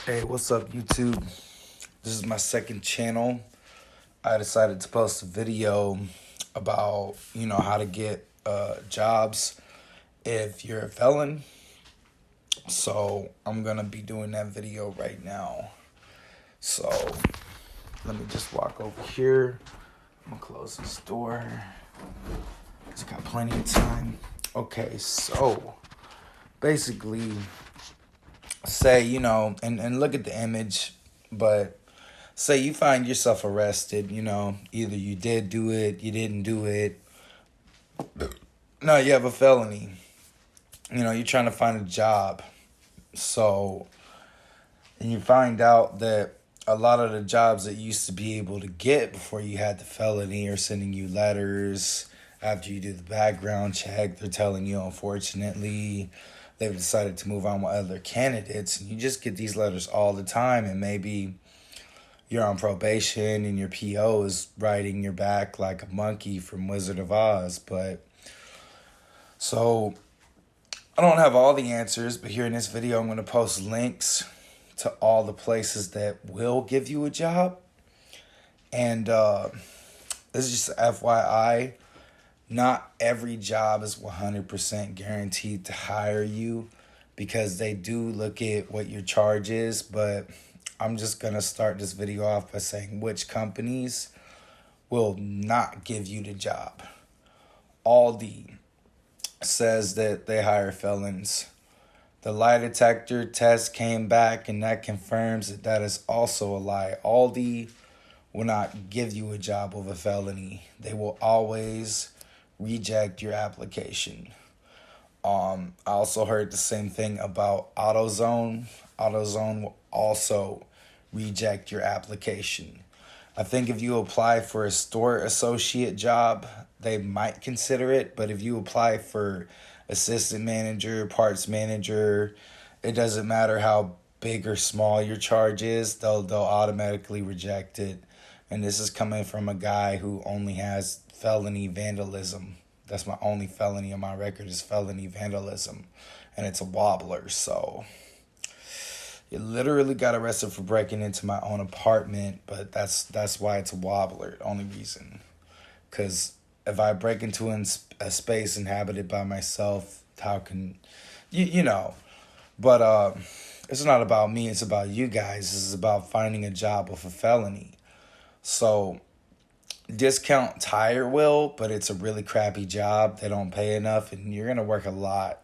Hey, what's up, YouTube? This is my second channel. I decided to post a video about, how to get jobs if you're a felon. So I'm going to be doing that video right now. So let me just walk over here. I'm going to close this door. It's got plenty of time. Okay, so basically, say, and look at the image, but say you find yourself arrested, either you did do it, you didn't do it. No, you have a felony. You're trying to find a job. So, and you find out that a lot of the jobs that you used to be able to get before you had the felony are sending you letters. After you do the background check, they're telling you, unfortunately, they've decided to move on with other candidates. And you just get these letters all the time, and maybe you're on probation and your PO is riding your back like a monkey from Wizard of Oz. But so I don't have all the answers, but here in this video, I'm going to post links to all the places that will give you a job. And this is just FYI. Not every job is 100% guaranteed to hire you because they do look at what your charge is. But I'm just going to start this video off by saying which companies will not give you the job. Aldi says that they hire felons. The lie detector test came back and that confirms that that is also a lie. Aldi will not give you a job with a felony. They will always reject your application. I also heard the same thing about AutoZone. AutoZone will also reject your application. I think if you apply for a store associate job, they might consider it. But if you apply for assistant manager, parts manager, it doesn't matter how big or small your charge is, they'll automatically reject it. And this is coming from a guy who only has felony vandalism. That's my only felony on my record is felony vandalism. And it's a wobbler. So you literally got arrested for breaking into my own apartment. But that's why it's a wobbler. The only reason. Because if I break into a space inhabited by myself, how can, you know. But it's not about me. It's about you guys. This is about finding a job with a felony. So discount tire will, but it's a really crappy job. They don't pay enough, and you're gonna work a lot.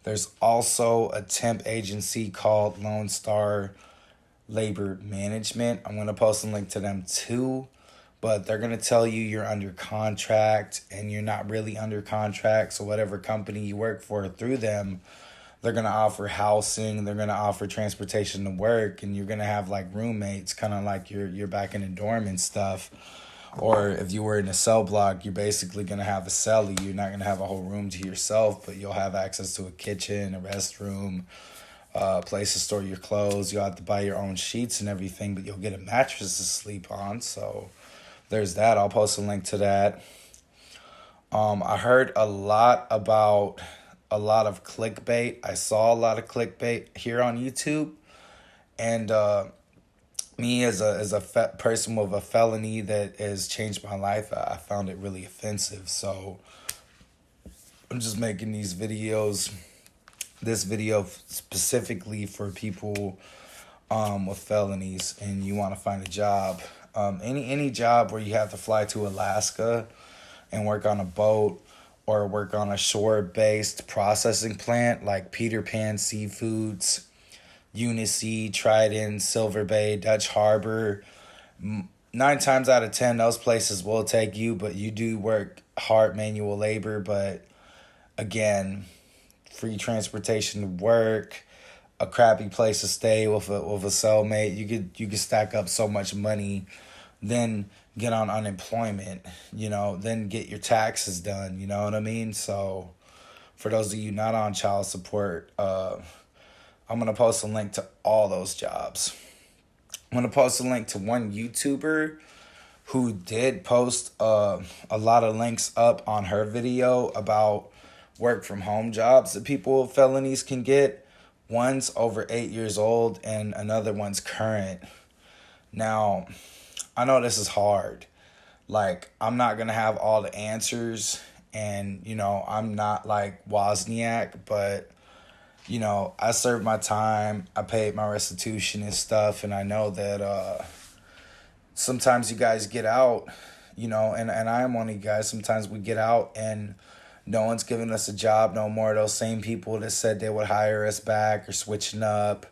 There's also a temp agency called Lone Star Labor Management. I'm gonna post a link to them too, but they're gonna tell you you're under contract, and you're not really under contract. So whatever company you work for through them, they're going to offer housing, they're going to offer transportation to work, and you're going to have like roommates, kind of like you're back in a dorm and stuff. Or if you were in a cell block, you're basically going to have a cellie. You're not going to have a whole room to yourself, but you'll have access to a kitchen, a restroom, a place to store your clothes. You'll have to buy your own sheets and everything, but you'll get a mattress to sleep on. So there's that. I'll post a link to that. I heard a lot of clickbait. I saw a lot of clickbait here on YouTube, and me as a person with a felony that has changed my life, I found it really offensive. So I'm just making these videos, this video specifically for people with felonies, and you want to find a job. Any job where you have to fly to Alaska and work on a boat, or work on a shore-based processing plant like Peter Pan Seafoods, Unice, Trident, Silver Bay, Dutch Harbor. 9 times out of 10, those places will take you, but you do work hard manual labor. But again, free transportation to work, a crappy place to stay with a cellmate. You could stack up so much money, then get on unemployment, then get your taxes done, you know what I mean? So for those of you not on child support, I'm going to post a link to all those jobs. I'm going to post a link to one YouTuber who did post a lot of links up on her video about work from home jobs that people with felonies can get. One's over 8 years old and another one's current. Now, I know this is hard. Like, I'm not going to have all the answers. And, I'm not like Wozniak, but, I served my time. I paid my restitution and stuff. And I know that sometimes you guys get out, and I am one of you guys. Sometimes we get out and no one's giving us a job no more. Those same people that said they would hire us back are switching up.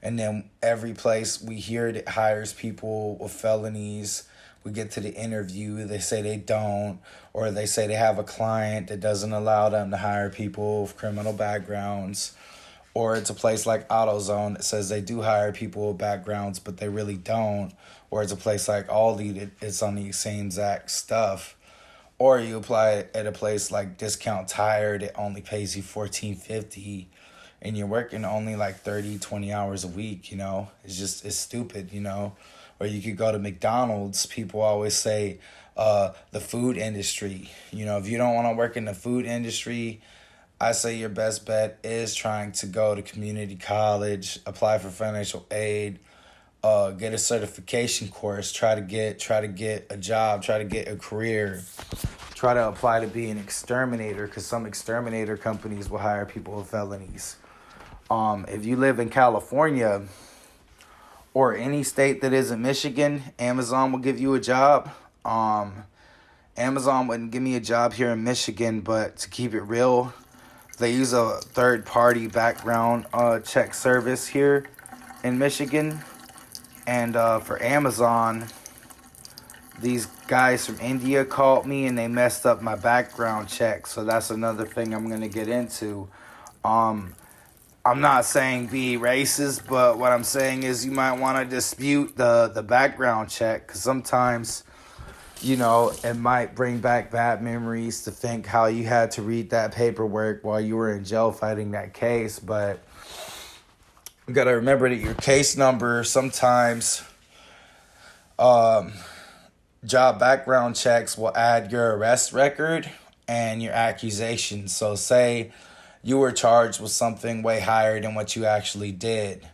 And then every place we hear that hires people with felonies, we get to the interview, they say they don't, or they say they have a client that doesn't allow them to hire people with criminal backgrounds. Or it's a place like AutoZone that says they do hire people with backgrounds, but they really don't. Or it's a place like Aldi that it's on the same exact stuff. Or you apply at a place like Discount Tire that only pays you $14.50 and you're working only like 30, 20 hours a week, It's stupid, Or you could go to McDonald's. People always say the food industry. If you don't want to work in the food industry, I say your best bet is trying to go to community college, apply for financial aid, get a certification course, try to get a job, try to get a career, try to apply to be an exterminator, because some exterminator companies will hire people with felonies. If you live in California or any state that isn't Michigan, Amazon will give you a job. Amazon wouldn't give me a job here in Michigan, but to keep it real, they use a third-party background check service here in Michigan. And for Amazon, these guys from India called me and they messed up my background check. So that's another thing I'm going to get into. I'm not saying be racist, but what I'm saying is you might want to dispute the background check, because sometimes, it might bring back bad memories to think how you had to read that paperwork while you were in jail fighting that case. But you got to remember that your case number sometimes, job background checks will add your arrest record and your accusations. So say you were charged with something way higher than what you actually did.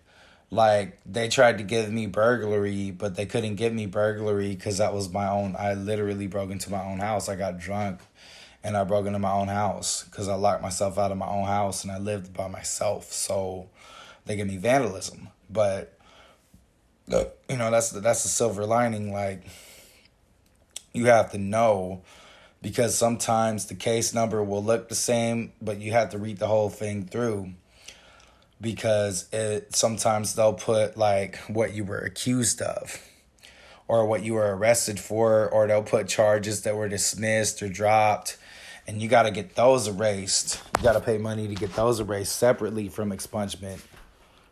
Like, they tried to give me burglary, but they couldn't give me burglary because that was my own. I literally broke into my own house. I got drunk and I broke into my own house because I locked myself out of my own house and I lived by myself. So they give me vandalism. But, that's the silver lining. Like, you have to know, because sometimes the case number will look the same, but you have to read the whole thing through, because sometimes they'll put like what you were accused of or what you were arrested for, or they'll put charges that were dismissed or dropped, and you got to get those erased. You got to pay money to get those erased separately from expungement.